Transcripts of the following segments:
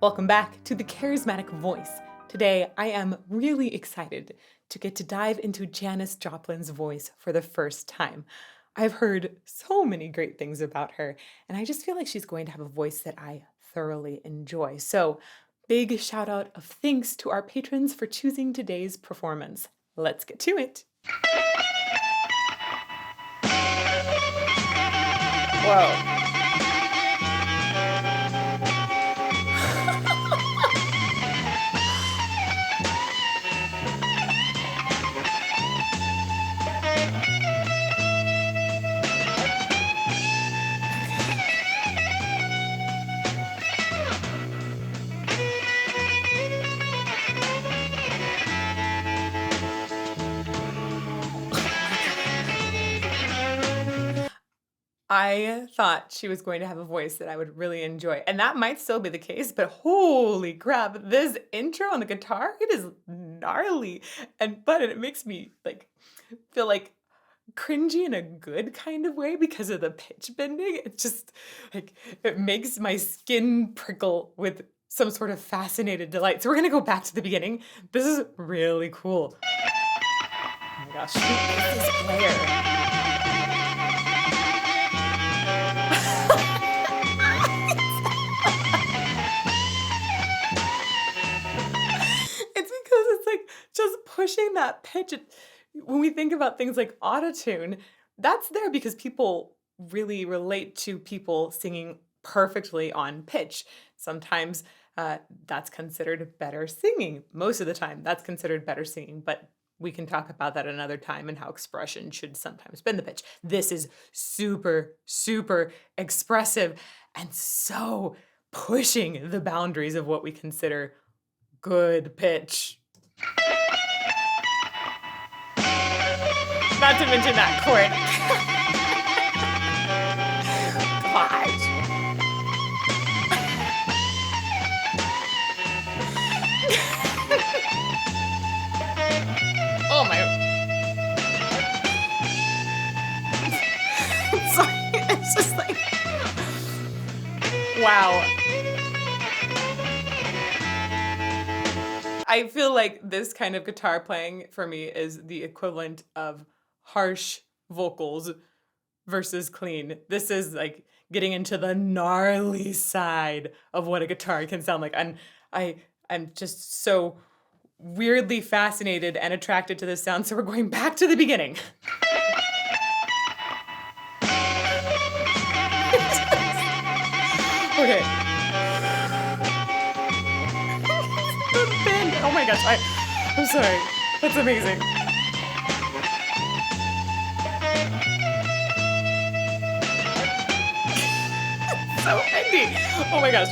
Welcome back to the Charismatic Voice. Today, I am really excited to get to dive into Janis Joplin's voice for the first time. I've heard so many great things about her, and I just feel like she's going to have a voice that I thoroughly enjoy. So, big shout out of thanks to our patrons for choosing today's performance. Let's get to it. Whoa. I thought she was going to have a voice that I would really enjoy, and that might still be the case, but holy crap, this intro on the guitar, it is gnarly and but it makes me feel like cringy in a good kind of way because of the pitch bending. It's just it makes my skin prickle with some sort of fascinated delight. So we're gonna go back to the beginning. This is really cool. Oh my gosh, who is this player? It's because it's just pushing that pitch. When we think about things like autotune, that's there because people really relate to people singing perfectly on pitch. Sometimes that's considered better singing. Most of the time, that's considered better singing, but we can talk about that another time and how expression should sometimes bend the pitch. This is super, super expressive and so pushing the boundaries of what we consider good pitch. Not to mention that chord. Gosh. Oh my. Sorry, it's just wow. I feel like this kind of guitar playing for me is the equivalent of harsh vocals versus clean. This is getting into the gnarly side of what a guitar can sound like. And I'm just so weirdly fascinated and attracted to this sound. So we're going back to the beginning. Okay. Oh my gosh, I'm sorry. That's amazing. So bendy. Oh my gosh.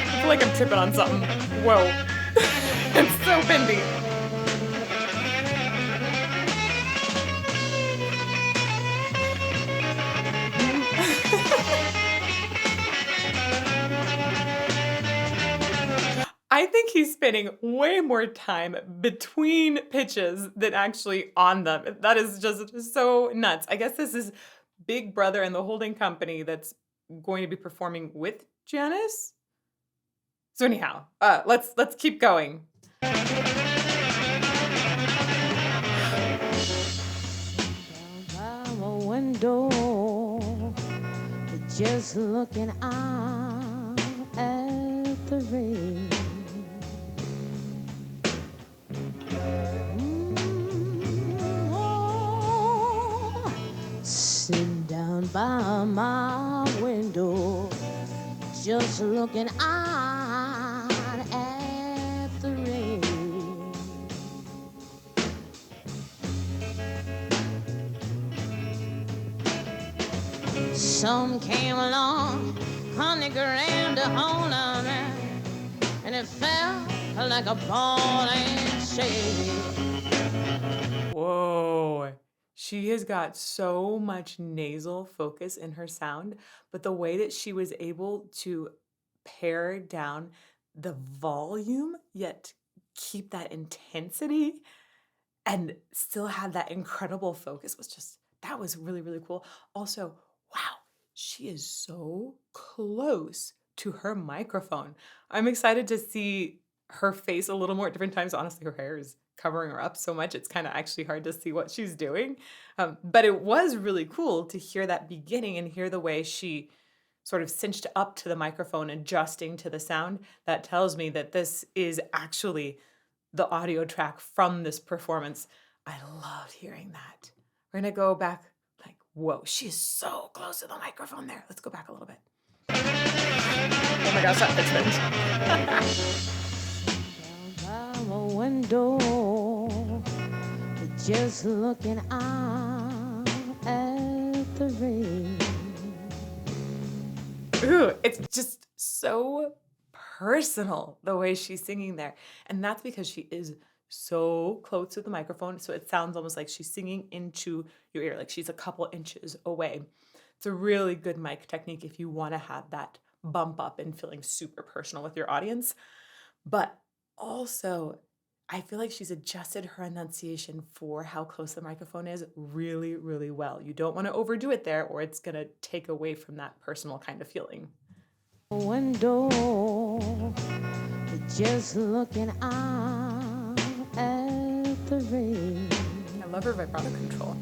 I feel like I'm tripping on something. Whoa. It's so bendy. I think he's spending way more time between pitches than actually on them. That is just so nuts. I guess this is Big Brother and the holding company that's going to be performing with Janis. So anyhow, let's keep going. Down by a window, just looking out at the rain. Sitting down by my window, just looking out at the rain. Some came along, honey grabbed a hold of me, and it felt like a ball and chain. Whoa. She has got so much nasal focus in her sound, but the way that she was able to pare down the volume yet keep that intensity and still had that incredible focus was just that was really, really cool. Also, wow, she is so close to her microphone. I'm excited to see her face a little more at different times. Honestly, her hair is covering her up so much, it's kind of actually hard to see what she's doing. But it was really cool to hear that beginning and hear the way she sort of cinched up to the microphone, adjusting to the sound. That tells me that this is actually the audio track from this performance. I loved hearing that. We're gonna go back like, whoa, she's so close to the microphone there. Let's go back a little bit. Oh my gosh, that fits Down by my window, just looking out at the rain. Ooh, it's just so personal the way she's singing there. And that's because she is so close to the microphone. So it sounds almost like she's singing into your ear, like she's a couple inches away. It's a really good mic technique if you want to have that bump up and feeling super personal with your audience. But also, I feel like she's adjusted her enunciation for how close the microphone is really, really well. You don't want to overdo it there, or it's going to take away from that personal kind of feeling. Window, just looking out at the rain. I love her vibrato control.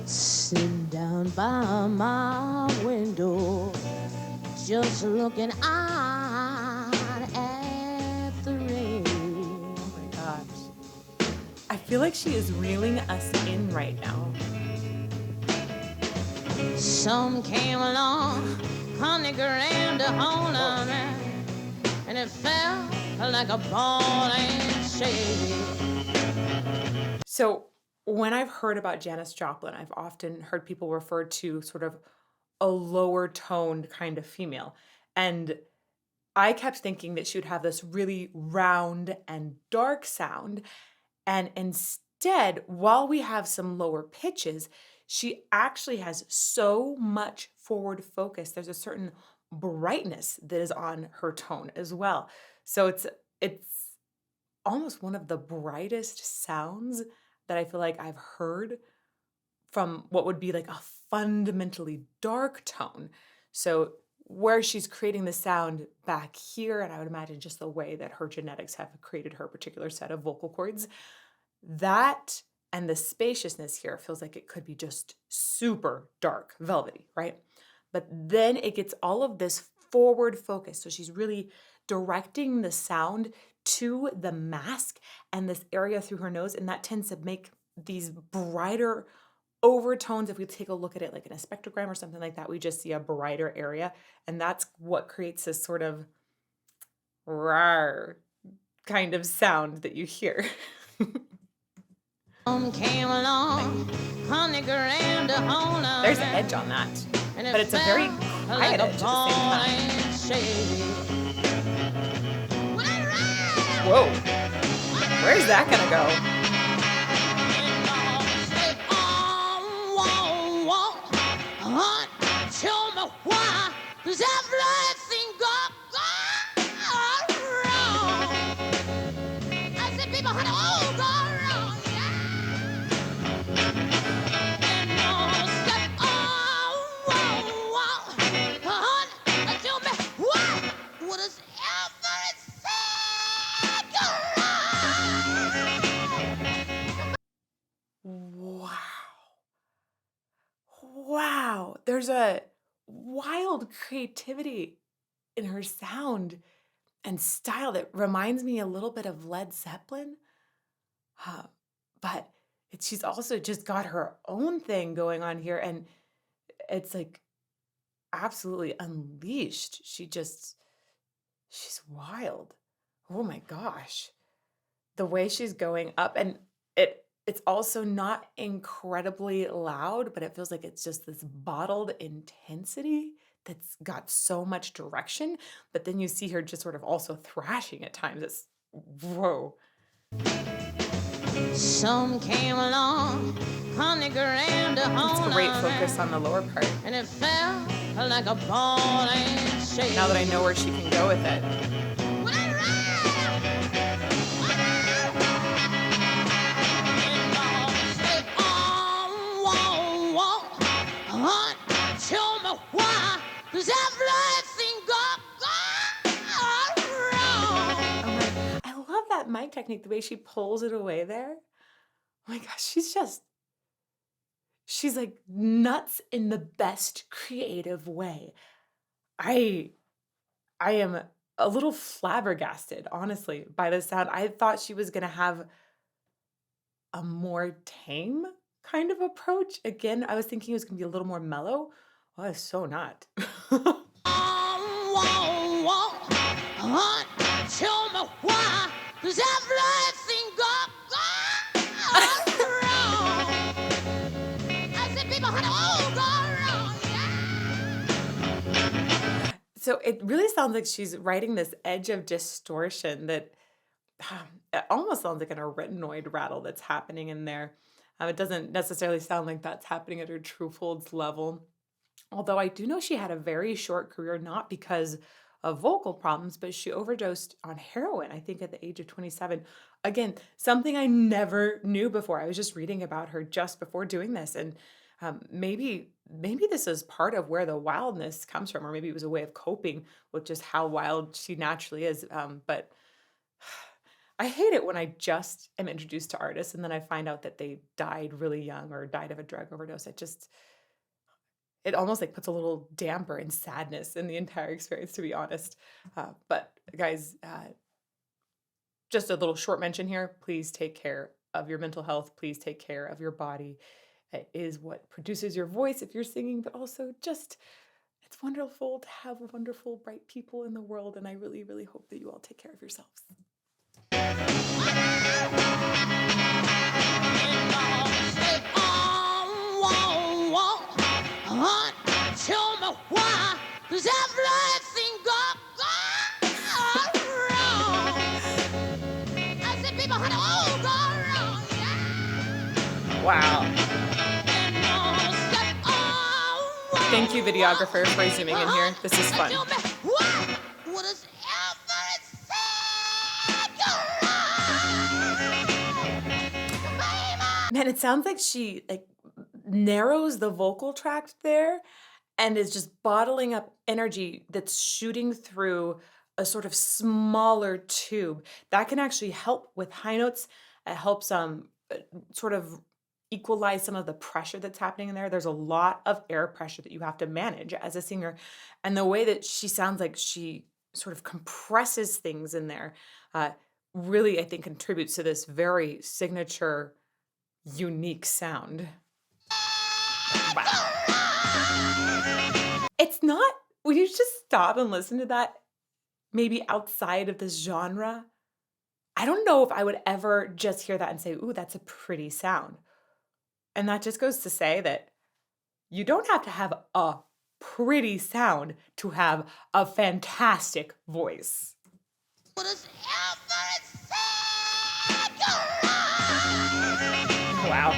Sitting down by my window, just looking out at the rain. Oh my gosh. I feel like she is reeling us in right now. Some came along, honey grand to hold on me, and it felt like a ball and shady. So when I've heard about Janis Joplin, I've often heard people refer to sort of a lower toned kind of female. And I kept thinking that she would have this really round and dark sound. And instead, while we have some lower pitches, she actually has so much forward focus. There's a certain brightness that is on her tone as well. So it's almost one of the brightest sounds that I feel like I've heard from what would be like a fundamentally dark tone. So where she's creating the sound back here, and I would imagine just the way that her genetics have created her particular set of vocal cords, that and the spaciousness here feels like it could be just super dark, velvety, right? But then it gets all of this forward focus. So she's really directing the sound to the mask and this area through her nose, and that tends to make these brighter overtones. If we take a look at it like in a spectrogram or something like that, we just see a brighter area, and that's what creates this sort of rawr kind of sound that you hear. Came along, honey grand to hold on There's me, an edge on that, and but it's a very felt quiet like a edge at the ball same time. and shady. Whoa, where's that gonna go? Tell me why does everything go wrong? I said, people, honey, all go wrong, yeah. And all said, honey, tell me why does everything go wrong? Wow. Wow, there's a wild creativity in her sound and style that reminds me a little bit of Led Zeppelin. But she's also just got her own thing going on here, and it's like absolutely unleashed. She's wild. Oh my gosh. The way she's going up, and it's also not incredibly loud, but it feels like it's just this bottled intensity that's got so much direction. But then you see her just sort of also thrashing at times. It's whoa. Some came along, honey grand to hold It's great on focus me, on the lower part. and it felt like a ball and shade. Now that I know where she can go with it. When I ride, say, tell me why does everything go wrong? Oh my, I love that mic technique, the way she pulls it away there. Oh my gosh, she's like nuts in the best creative way. I I am a little flabbergasted, honestly, by the sound. I thought she was gonna have a more tame kind of approach. Again, I was thinking it was gonna be a little more mellow. Oh, it's so not. Tell me why does everything go wrong? I said, people, honey, go wrong. Yeah. So it really sounds like she's writing this edge of distortion that it almost sounds like an arytenoid rattle that's happening in there. It doesn't necessarily sound like that's happening at her true folds level. Although I do know she had a very short career, not because of vocal problems, but she overdosed on heroin, I think at the age of 27. Again, something I never knew before. I was just reading about her just before doing this. And maybe this is part of where the wildness comes from, or maybe it was a way of coping with just how wild she naturally is. But I hate it when I just am introduced to artists and then I find out that they died really young or died of a drug overdose. It almost like puts a little damper and sadness in the entire experience, to be honest. But guys, just a little short mention here. Please take care of your mental health. Please take care of your body. It is what produces your voice if you're singing, but also just it's wonderful to have wonderful, bright people in the world. And I really, really hope that you all take care of yourselves. Tell me why does everything go wrong? I said, people, honey, go wrong. Yeah. Wow. Thank you, videographer, for zooming in here. This is fun. Man, it sounds like she narrows the vocal tract there and is just bottling up energy that's shooting through a sort of smaller tube. That can actually help with high notes. It helps sort of equalize some of the pressure that's happening in there. There's a lot of air pressure that you have to manage as a singer. And the way that she sounds like she sort of compresses things in there really, I think, contributes to this very signature, unique sound. Wow. It's not, when you just stop and listen to that, maybe outside of this genre, I don't know if I would ever just hear that and say, ooh, that's a pretty sound. And that just goes to say that you don't have to have a pretty sound to have a fantastic voice. Wow.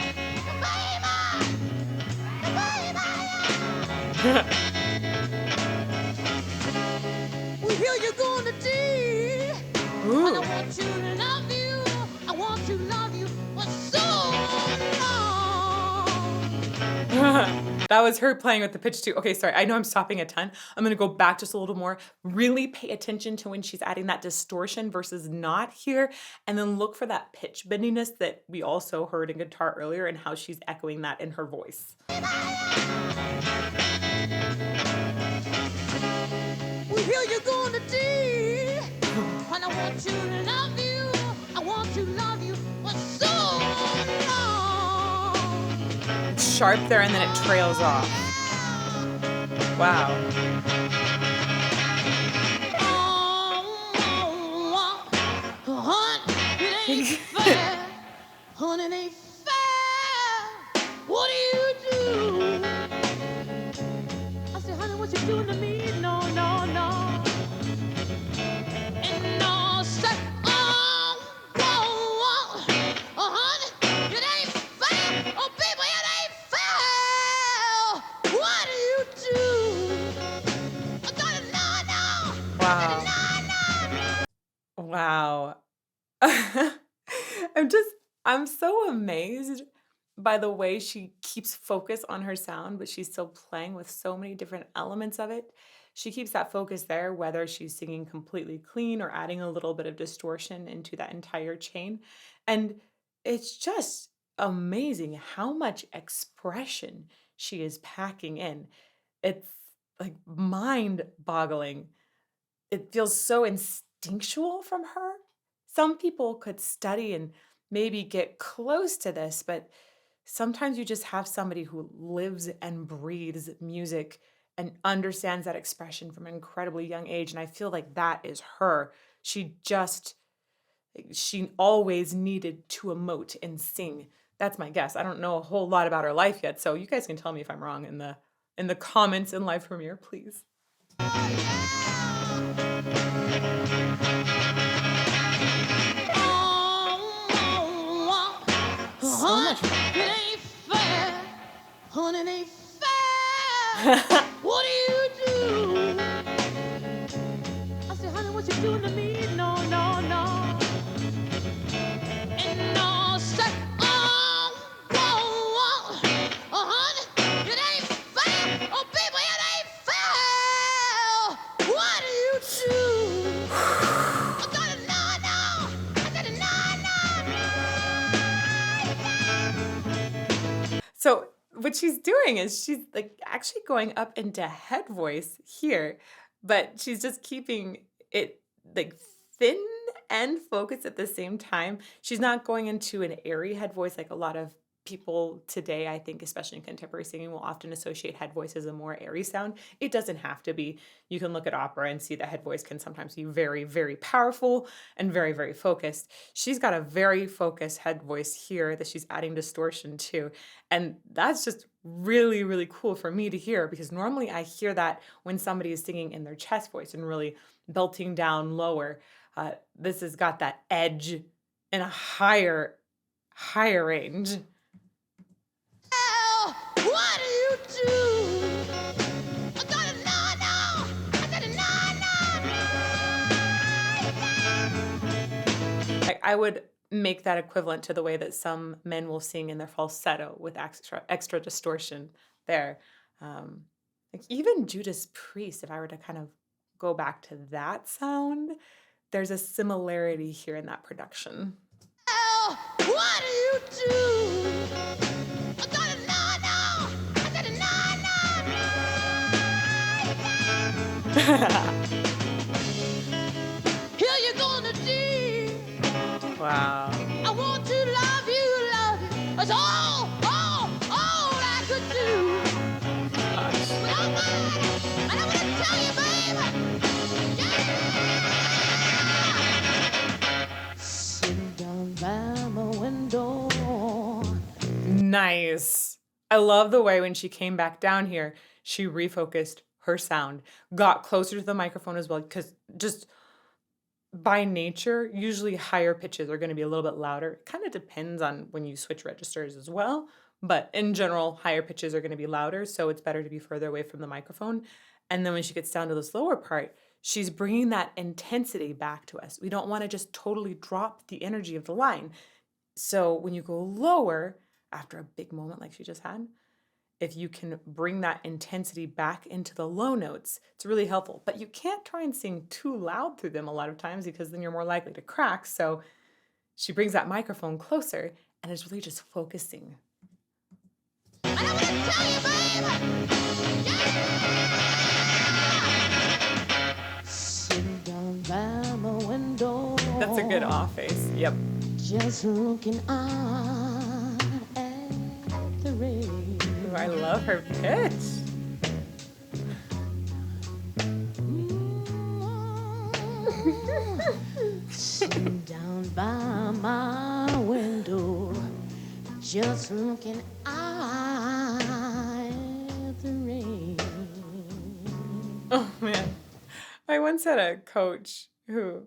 We hear you going to tea. Ooh. I want you to love you. I want to love you for so long. That was her playing with the pitch too. Okay, sorry. I know I'm stopping a ton. I'm going to go back just a little more. Really pay attention to when she's adding that distortion versus not here. And then look for that pitch bendiness that we also heard in guitar earlier and how she's echoing that in her voice. We hear you going to tea. And I want you to love you. I want to love you for so long. It's sharp there and then it trails off. Wow. Honey, it ain't fair. Honey, it ain't fair. What do you do? I said, honey, what you doing to me? No, no, no. And I said, honey, it ain't fair. Oh, baby, it ain't fair. What do you do? I got it, no, no. Wow. I'm just I'm so amazed by the way she keeps focus on her sound, but she's still playing with so many different elements of it. She keeps that focus there, whether she's singing completely clean or adding a little bit of distortion into that entire chain. And it's just amazing how much expression she is packing in. It's like mind boggling. It feels so instinctual from her. Some people could study and maybe get close to this, but sometimes you just have somebody who lives and breathes music and understands that expression from an incredibly young age. And I feel like that is her. She always needed to emote and sing. That's my guess. I don't know a whole lot about her life yet, so you guys can tell me if I'm wrong in the comments in live premiere, please. So much fun. It ain't fair, honey, it ain't fair. What do you do? I said, honey, what you doing to me? No, no, no. And no, say, honey, it ain't fair. Oh, baby, it ain't fair. What do you do? I got it, no, no. I got it, no, no. So what she's doing is she's like actually going up into head voice here, but she's just keeping it like thin and focused at the same time. She's not going into an airy head voice like a lot of people today, I think, especially in contemporary singing, will often associate head voice as a more airy sound. It doesn't have to be. You can look at opera and see that head voice can sometimes be very, very powerful and very, very focused. She's got a very focused head voice here that she's adding distortion to. And that's just really, really cool for me to hear because normally I hear that when somebody is singing in their chest voice and really belting down lower. This has got that edge and a higher range. What do you do? I got it, no, no. I got it, no, no, no. Like I would make that equivalent to the way that some men will sing in their falsetto with extra distortion there. Like even Judas Priest, if I were to kind of go back to that sound, there's a similarity here in that production. What do you do? I got it, no, no. I got it, no, no, no. Here you gonna do. Wow. I want to love you, love you. That's all I could do. Gosh. But I'm mad, and I'm gonna tell you, baby. Yeah. Sitting down by my window. Nice. I love the way when she came back down here, she refocused her sound, got closer to the microphone as well, because just by nature, usually higher pitches are going to be a little bit louder. It kind of depends on when you switch registers as well, but in general, higher pitches are going to be louder, so it's better to be further away from the microphone. And then when she gets down to this lower part, she's bringing that intensity back to us. We don't want to just totally drop the energy of the line. So when you go lower, after a big moment like she just had, if you can bring that intensity back into the low notes, it's really helpful. But you can't try and sing too loud through them a lot of times because then you're more likely to crack. So she brings that microphone closer and is really just focusing. And I'm gonna tell you, baby. Yeah. Sitting down by my window. That's a good off face. Yep. Just looking out at the rain. Ooh, I love her pitch. Sitting down by my window, just looking out at the rain. Oh, man. I once had a coach who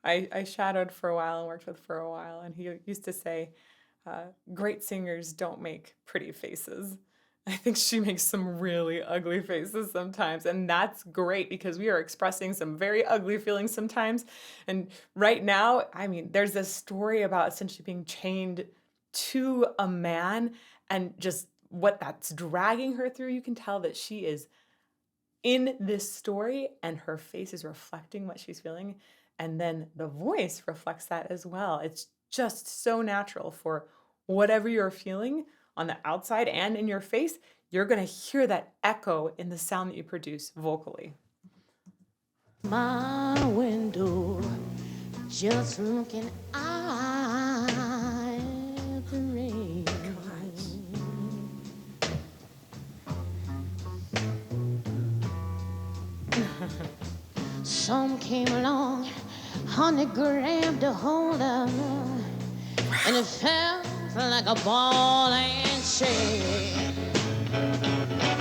I shadowed for a while and worked with for a while, and he used to say, great singers don't make pretty faces. I think she makes some really ugly faces sometimes, and that's great because we are expressing some very ugly feelings sometimes. And right now, I mean, there's this story about essentially being chained to a man and just what that's dragging her through. You can tell that she is in this story and her face is reflecting what she's feeling. And then the voice reflects that as well. It's just so natural for whatever you're feeling on the outside and in your face, you're going to hear that echo in the sound that you produce vocally. My window, just looking out at the rain. Some came along, 100 grams to hold up, and it felt like a ball and chain.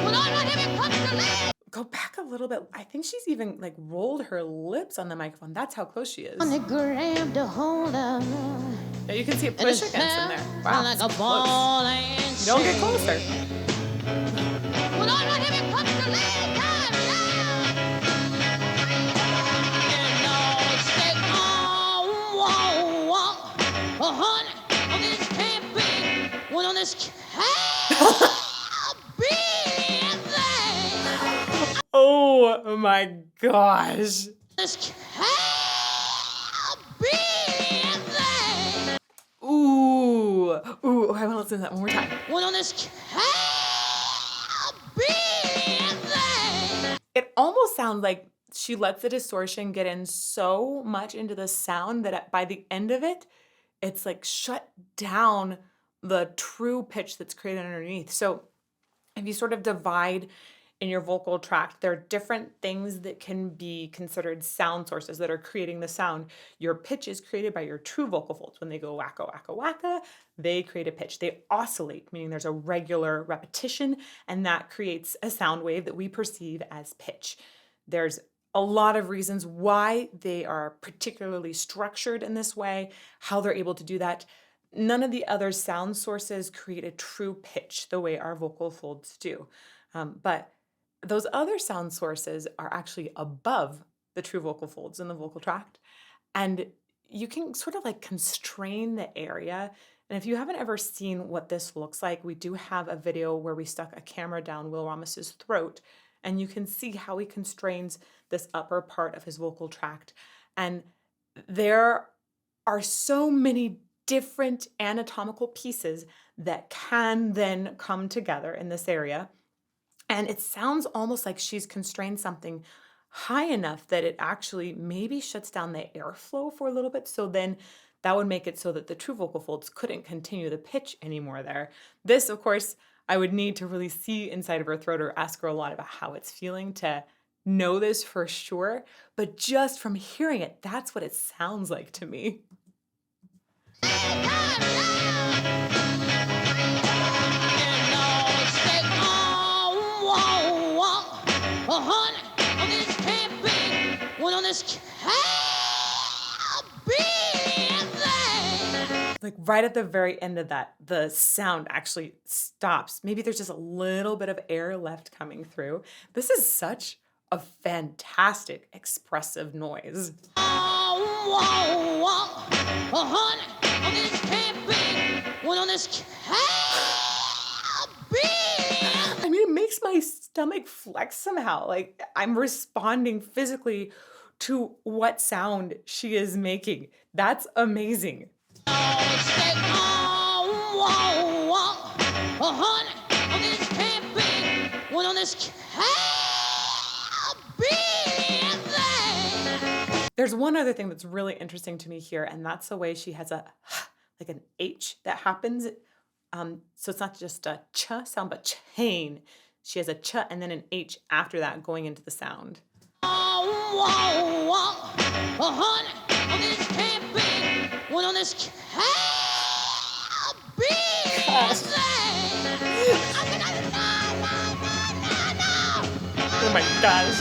When all right here comes the lady. Go back a little bit. I think she's even like rolled her lips on the microphone. That's how close she is. 100 grams to hold up. Now you can see it push against in there. Wow, like it's a close. ball and Don't get closer. when all right here comes the lady time now. And all say, oh, honey, on this can't be, when on this can't be there. Oh my gosh. This can't be there. Ooh. Ooh, I want to listen to that one more time. When on this can't be there. It almost sounds like she lets the distortion get in so much into the sound that by the end of it, it's like shut down the true pitch that's created underneath. So if you sort of divide in your vocal tract, there are different things that can be considered sound sources that are creating the sound. Your pitch is created by your true vocal folds. When they go wacka, wacka, wacka, they create a pitch. They oscillate, meaning there's a regular repetition, and that creates a sound wave that we perceive as pitch. There's a lot of reasons why they are particularly structured in this way, how they're able to do that. None of the other sound sources create a true pitch the way our vocal folds do. But those other sound sources are actually above the true vocal folds in the vocal tract. And you can sort of like constrain the area. And if you haven't ever seen what this looks like, we do have a video where we stuck a camera down Will Ramis's throat, and you can see how he constrains this upper part of his vocal tract. And there are so many different anatomical pieces that can then come together in this area. And it sounds almost like she's constrained something high enough that it actually maybe shuts down the airflow for a little bit. So then that would make it so that the true vocal folds couldn't continue the pitch anymore there. This, of course, I would need to really see inside of her throat or ask her a lot about how it's feeling to know this for sure. But just from hearing it, that's what it sounds like to me. Like right at the very end of that, the sound actually stops. Maybe there's just a little bit of air left coming through. This is such a fantastic expressive noise. I mean, it makes my stomach flex somehow. Like I'm responding physically to what sound she is making. That's amazing. There's one other thing that's really interesting to me here, and that's the way she has a like an H that happens. So it's not just a ch sound, but chain. She has a ch and then an H after that going into the sound. Oh my gosh.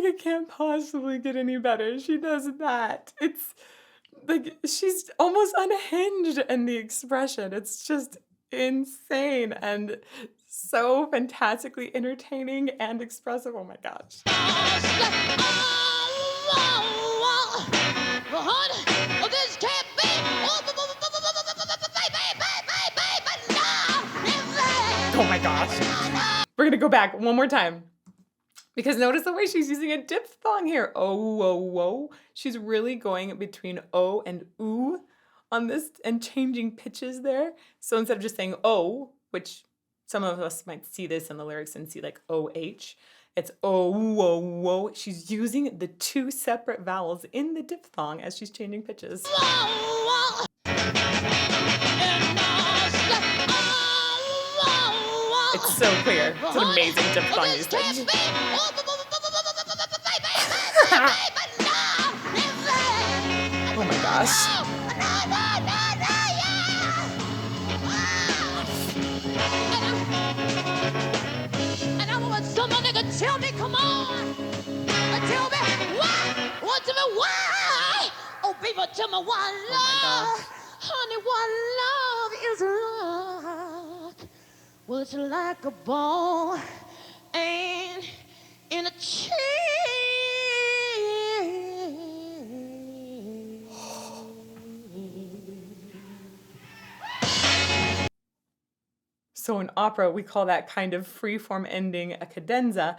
it can't possibly get any better. She does that. It's like she's almost unhinged in the expression. It's just insane and so fantastically entertaining and expressive. Oh my gosh. Oh my gosh. We're gonna go back one more time. Because notice the way she's using a diphthong here. Oh, whoa, whoa. She's really going between O and oo on this and changing pitches there. So instead of just saying O, which some of us might see this in the lyrics and see like OH, it's oh, whoa, whoa. She's using the two separate vowels in the diphthong as she's changing pitches. It's so clear. It's an amazing diphthong usage. Oh my gosh. And I want somebody to tell me, come on. Tell me why. What tell me why? Oh, people, tell me why love. Honey, why love is like. Well, it's like a ball and in a chain. So in opera, we call that kind of free-form ending a cadenza,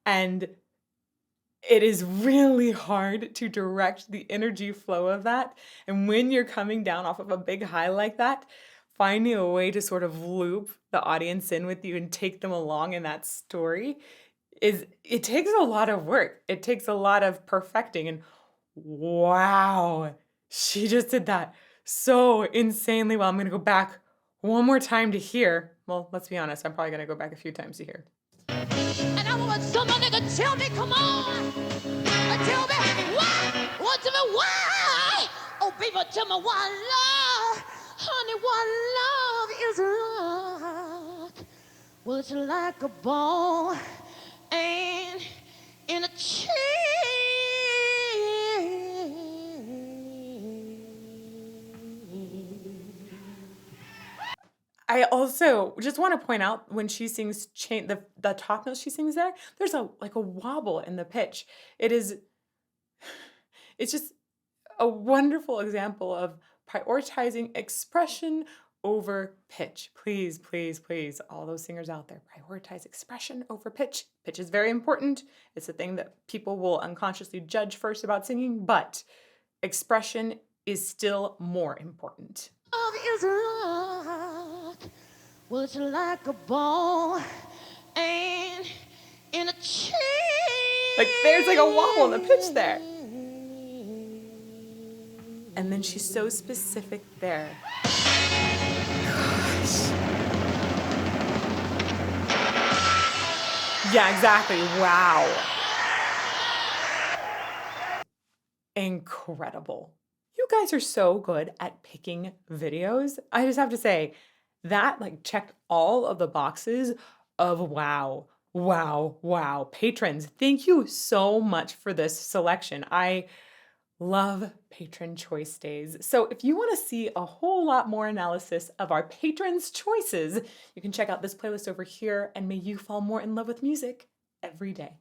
and it is really hard to direct the energy flow of that. And when you're coming down off of a big high like that, finding a way to sort of loop the audience in with you and take them along in that story it takes a lot of work. It takes a lot of perfecting, and wow, she just did that so insanely well. I'm gonna go back one more time to hear. Well, let's be honest, I'm probably gonna go back a few times to hear. And I want somebody to tell me, come on. Tell me why. What tell me why? Oh, people, tell me why love. Honey, what love is like. Well, it's like a ball and in a chain. I also just want to point out when she sings the top note she sings there, there's a wobble in the pitch. It's just a wonderful example of prioritizing expression over pitch. Please, please, please, all those singers out there, prioritize expression over pitch. Pitch is very important. It's a thing that people will unconsciously judge first about singing, but expression is still more important. Love is like, well, it's like a ball and in a chain. Like there's like a wobble in the pitch there. And then she's so specific there. Gosh. Yeah, exactly. Wow. Incredible. You guys are so good at picking videos. I just have to say that checked all of the boxes of wow, wow, wow. Patrons, thank you so much for this selection. I love patron choice days. So if you want to see a whole lot more analysis of our patrons' choices, you can check out this playlist over here, and may you fall more in love with music every day.